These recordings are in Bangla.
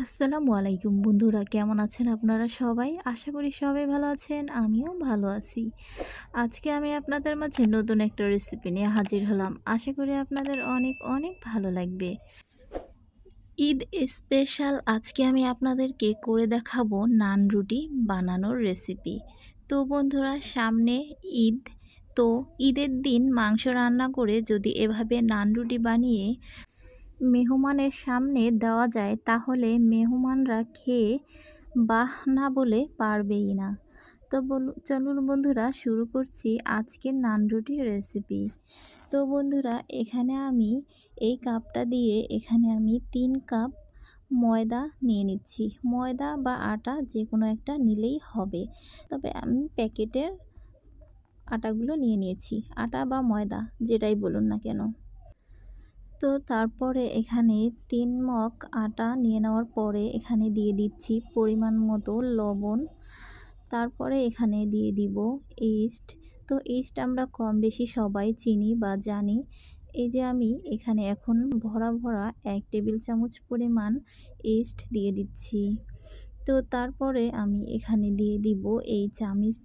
আসসালামু আলাইকুম বন্ধুরা, কেমন আছেন আপনারা সবাই? আশা করি সবাই ভালো আছেন, আমিও ভালো আছি। আজকে আমি আপনাদের মাঝে নতুন একটা রেসিপি নিয়ে হাজির হলাম। আশা করি আপনাদের অনেক অনেক ভালো লাগবে। ঈদ স্পেশাল আজকে আমি আপনাদেরকে করে দেখাবো নান রুটি বানানোর রেসিপি। তো বন্ধুরা, সামনে ঈদ। তো ঈদের দিন মাংস রান্না করে যদি এভাবে নান রুটি বানিয়ে মেহমানের সামনে দেওয়া যায়, তাহলে মেহমানরা খেয়ে বাহ না বলে পারবেই না। তো চলুন বন্ধুরা, শুরু করছি আজকের নান রুটির রেসিপি। তো বন্ধুরা, এখানে আমি এই কাপটা দিয়ে এখানে আমি 3 কাপ ময়দা নিয়ে নিচ্ছি। ময়দা বা আটা যে কোনো একটা নিলেই হবে, তবে আমি প্যাকেটের আটাগুলো নিয়ে নিয়েছি। আটা বা ময়দা যেটাই বলুন না কেন। তো তারপরে এখানে 3 মগ আটা নিয়ে নেওয়ার পরে এখানে দিয়ে দিচ্ছি পরিমাণ মতো লবণ। তারপরে এখানে দিয়ে দিব ইস্ট। তো ইস্ট আমরা কম বেশি সবাই চিনি বা জানি। এই যে আমি এখানে এখন ভরা ভরা 1 টেবিল চামচ পরিমাণ ইস্ট দিয়ে দিচ্ছি। তো তারপরে আমি এখানে দিয়ে দিব এই চামিচ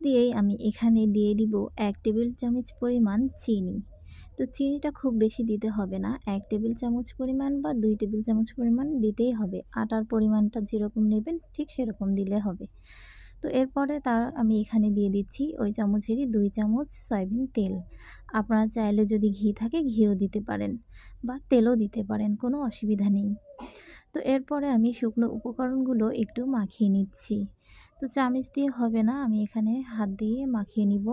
দিয়েই আমি এখানে দিয়ে দিব 1 টেবিল চামচ পরিমাণ চিনি। তো চিনিটা খুব বেশি দিতে হবে না, 1 টেবিল চামচ পরিমাণ বা 2 টেবিল চামচ পরিমাণ দিতেই হবে। আটার পরিমাণটা যেরকম নেবেন ঠিক সেরকম দিলে হবে। তো এরপরে আমি এখানে দিয়ে দিচ্ছি ওই চামচেরই 2 চামচ সয়াবিন তেল। আপনারা চাইলে যদি ঘি থাকে ঘিও দিতে পারেন বা তেলও দিতে পারেন, কোনো অসুবিধা নেই। তো এরপরে আমি শুকনো উপকরণগুলো একটু মাখিয়ে নিচ্ছি। তো চামচ দিয়ে হবে না, আমি এখানে হাত দিয়ে মাখিয়ে নিব।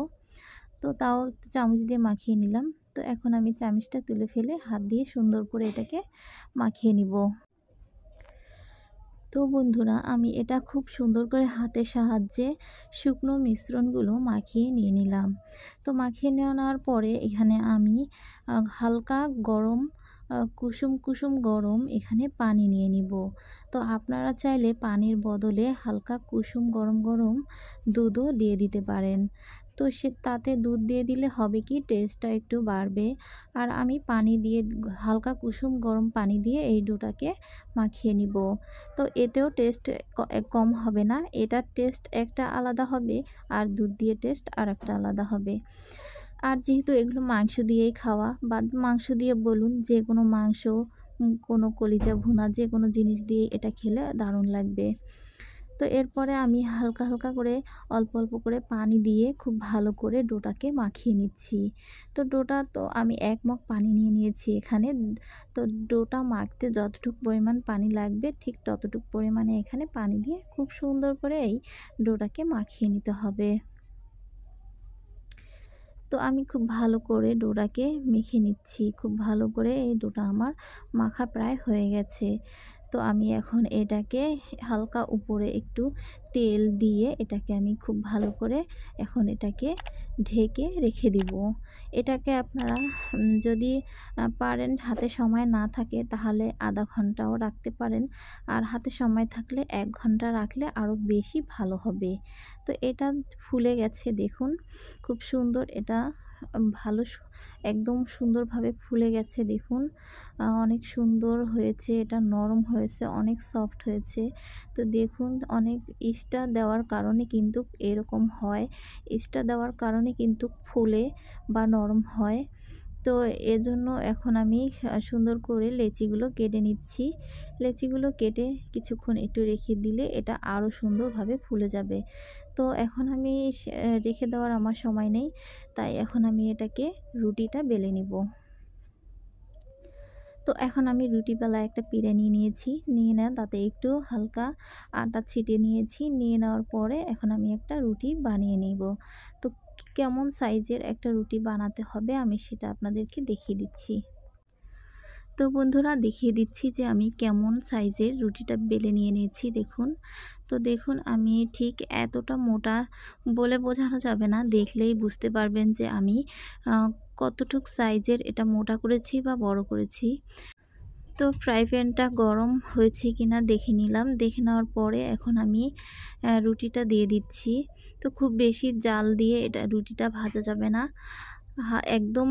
তো তাও চামচ দিয়ে মাখিয়ে নিলাম। তো এখন আমি চামচটা তুলে ফেলে হাত দিয়ে সুন্দর করে এটাকে মাখিয়ে নিব। তো বন্ধুরা, আমি এটা খুব সুন্দর করে হাতের সাহায্যে শুকনো মিশ্রণগুলো মাখিয়ে নিয়ে নিলাম। তো মাখিয়ে নেওয়ার পরে এখানে আমি হালকা গরম কুসুম কুসুম গরম এখানে পানি নিয়ে নিব। তো আপনারা চাইলে পানির বদলে হালকা কুসুম গরম গরম দুধও দিয়ে দিতে পারেন। তো তাতে দুধ দিয়ে দিলে হবে কি, টেস্টটা একটু বাড়বে। আর আমি পানি দিয়ে হালকা কুসুম গরম পানি দিয়ে এই ডোটাকে মাখিয়ে নিব। তো এতেও টেস্ট কম হবে না, এটার টেস্ট একটা আলাদা হবে আর দুধ দিয়ে টেস্ট আর একটা আলাদা হবে। আর যেহেতু এগুলো মাংস দিয়েই খাওয়া, বা মাংস দিয়ে বলুন, যে কোনো মাংস, কোনো কলিজা ভুনা, যে কোনো জিনিস দিয়ে এটা খেলে দারুণ লাগবে। তো এরপরে আমি হালকা হালকা করে অল্প অল্প করে পানি দিয়ে খুব ভালো করে ডোটাকে মাখিয়ে নিচ্ছি। তো ডোটা তো আমি 1 মগ পানি নিয়ে নিয়েছি এখানে। তো ডোটা মাখতে যতটুকু পরিমাণ পানি লাগবে ঠিক ততটুকু পরিমাণে এখানে পানি দিয়ে খুব সুন্দর করে এই ডোটাকে মাখিয়ে নিতে হবে। তো আমি খুব ভালো করে ডোটাকে মেখে নিচ্ছি। খুব ভালো করে এই ডোটা আমার মাখা প্রায় হয়ে গেছে। তো আমি এখন এটাকে হালকা উপরে একটু তেল দিয়ে এটাকে আমি খুব ভালো করে এখন এটাকে ঢেকে রেখে দিব। এটাকে আপনারা যদি পারেন, হাতে সময় না থাকে তাহলে আধা ঘন্টাও রাখতে পারেন। আর হাতে সময় থাকলে 1 ঘন্টা রাখলে আরও বেশি ভালো হবে। তো এটা ফুলে গেছে দেখুন, খুব সুন্দর এটা ভালো একদম সুন্দরভাবে ফুলে গেছে দেখুন। অনেক সুন্দর হয়েছে, এটা নরম হয়েছে, অনেক সফট হয়েছে। তো দেখুন, অনেক ইস্টা দেওয়ার কারণে কিন্তু এরকম হয়। ইস্টা দেওয়ার কারণে কিন্তু ফুলে বা নরম হয়। তো এজন্য এখন আমি সুন্দর করে লেচিগুলো কেটে নিচ্ছি। লেচিগুলো কেটে কিছুক্ষণ একটু রেখে দিলে এটা আরও সুন্দরভাবে ফুলে যাবে। তো এখন আমি রেখে দেওয়ার আমার সময় নেই, তাই এখন আমি এটাকে রুটিটা বেলে নিব। তো এখন আমি রুটি বেলায় একটা পিঁড়া নিয়ে নিয়েছি, নিয়ে নেওয়া তাতে একটু হালকা আটা ছিটিয়ে নিয়েছি। নিয়ে নেওয়ার পরে এখন আমি একটা রুটি বানিয়ে নিব। তো কেমন সাইজের একটা রুটি বানাতে হবে আমি সেটা আপনাদেরকে দেখিয়ে দিচ্ছি। তো বন্ধুরা, দেখিয়ে দিচ্ছি যে আমি কেমন সাইজের রুটিটা বেলে নিয়ে নিয়েছি দেখুন। তো দেখুন, আমি ঠিক এতটা মোটা বলে বোঝানো যাবে না, দেখলেই বুঝতে পারবেন যে আমি কতটুক সাইজের এটা মোটা করেছি বা বড় করেছি। তো ফ্রাই প্যানটা গরম হয়েছে কিনা দেখে নিলাম। দেখে নেওয়ার পরে এখন আমি রুটিটা দিয়ে দিচ্ছি। তো খুব বেশি জাল দিয়ে এটা রুটিটা ভাজা যাবে না। একদম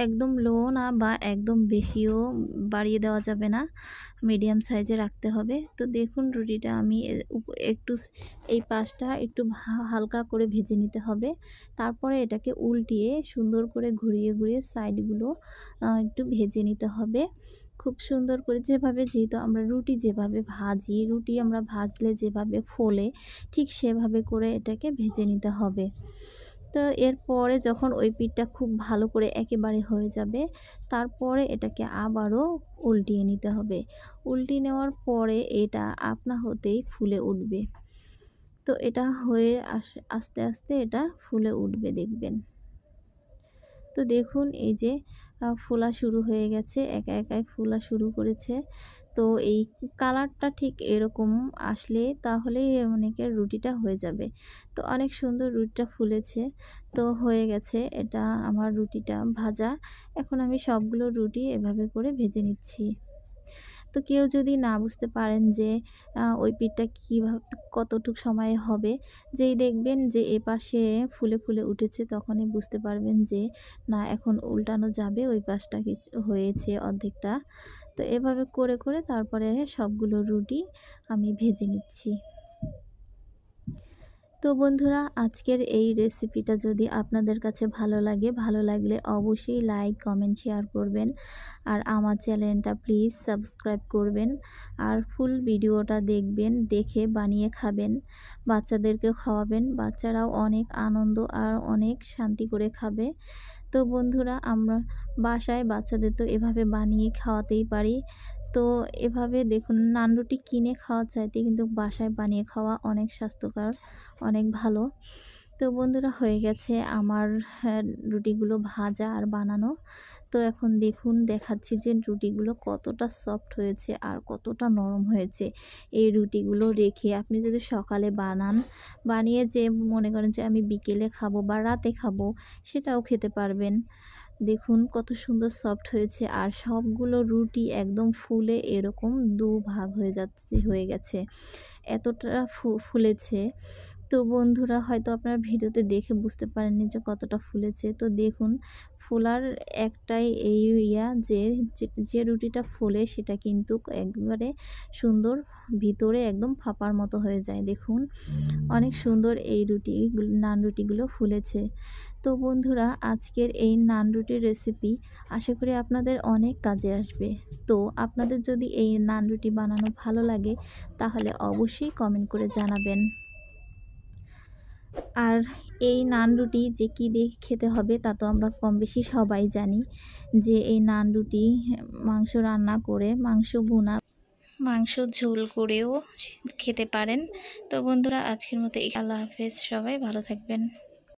একদম লো না বা একদম বেশিও বাড়িয়ে দেওয়া যাবে না, মিডিয়াম সাইজে রাখতে হবে। তো দেখুন রুটিটা আমি একটু এই পাশটা একটু হালকা করে ভেজে নিতে হবে। তারপরে এটাকে উল্টিয়ে সুন্দর করে ঘুরিয়ে ঘুরিয়ে সাইডগুলো একটু ভেজে নিতে হবে। খুব সুন্দর করে যেহেতু আমরা রুটি যেভাবে ভাজি, রুটি আমরা ভাজলে যেভাবে ফোলে ঠিক সেভাবে করে এটাকে ভেজে নিতে হবে। তো এরপরে যখন ওই পিঠটা খুব ভালো করে একেবারে হয়ে যাবে, তারপরে এটাকে আবারও উল্টিয়ে নিতে হবে। উল্টিয়ে নেওয়ার পরে এটা আপনা হতেই ফুলে উঠবে। তো এটা হয়ে আস্তে আস্তে এটা ফুলে উঠবে দেখবেন। তো দেখুন এই যে ফোলা শুরু হয়ে গেছে, একা একাই ফোলা শুরু করেছে। তো এই কালারটা ঠিক এরকম আসলে তাহলেই অনেকের রুটিটা হয়ে যাবে। তো অনেক সুন্দর রুটিটা ফুলেছে। তো হয়ে গেছে এটা আমার রুটিটা ভাজা। এখন আমি সবগুলো রুটি এভাবে করে ভেজে নিচ্ছি। তো কেউ যদি না বুঝতে পারেন যে ওই পিঠটা কতটুক সময়ে হবে, যেই দেখবেন যে এপাশে ফুলে ফুলে উঠেছে তখনই বুঝতে পারবেন যে না এখন উল্টানো যাবে, ওই পাশটা হয়েছে অর্ধেকটা। তো এভাবে করে করে তারপরে সবগুলো রুটি আমি ভেজে নিচ্ছি। তো বন্ধুরা আজকের এই রেসিপিটা যদি আপনাদের কাছে ভালো লাগে, ভালো লাগলে অবশ্যই লাইক, কমেন্ট, শেয়ার করবেন। আর আমার চ্যানেলটা প্লিজ সাবস্ক্রাইব করবেন। আর ফুল ভিডিওটা দেখবেন, দেখে বানিয়ে খাবেন, বাচ্চাদেরকেও খাওয়াবেন। বাচ্চারাও অনেক আনন্দ আর অনেক শান্তি করে খাবে। তো বন্ধুরা আমরা বাসায় বাচ্চাদের তো এভাবে বানিয়ে খাওয়াতেই পারি। তো এভাবে দেখুন নান রুটি কিনে খাওয়ার চাইতে কিন্তু বাসায় বানিয়ে খাওয়া অনেক স্বাস্থ্যকর, অনেক ভালো। তো বন্ধুরা হয়ে গেছে আমার রুটিগুলো ভাজা আর বানানো। তো এখন দেখুন দেখাচ্ছি যে রুটিগুলো কতটা সফট হয়েছে আর কতটা নরম হয়েছে। এই রুটিগুলো রেখে আপনি যদি সকালে বানান, বানিয়ে যে মনে করেন যে আমি বিকেলে খাবো বা রাতে খাবো, সেটাও খেতে পারবেন। দেখুন কত সুন্দর সফট হয়েছে আর সবগুলো রুটি একদম ফুলে এরকম দুভাগ হয়ে গেছে। এতটা ফুলেছে। তো বন্ধুরা হয়তো আপনারা ভিডিওতে দেখে বুঝতে পারেননি যে কতটা ফুলেছে। তো দেখুন ফোলার একটাই এই যে রুটিটা ফোলে সেটা কিন্তু একবারে সুন্দর ভিতরে একদম ফাঁপার মতো হয়ে যায়। দেখুন অনেক সুন্দর এই নান রুটিগুলো ফুলেছে। তো বন্ধুরা আজকের এই নান রুটির রেসিপি আশা করি আপনাদের অনেক কাজে আসবে। তো আপনাদের যদি এই নান রুটি বানানো ভালো লাগে তাহলে অবশ্যই কমেন্ট করে জানাবেন। আর এই নান রুটি যে কী দিয়ে খেতে হবে তা তো আমরা কম বেশি সবাই জানি যে এই নান রুটি মাংস রান্না করে, মাংস ভুনা, মাংস ঝোল করেও খেতে পারেন। তো বন্ধুরা আজকের মতো আল্লাহ হাফেজ, সবাই ভালো থাকবেন।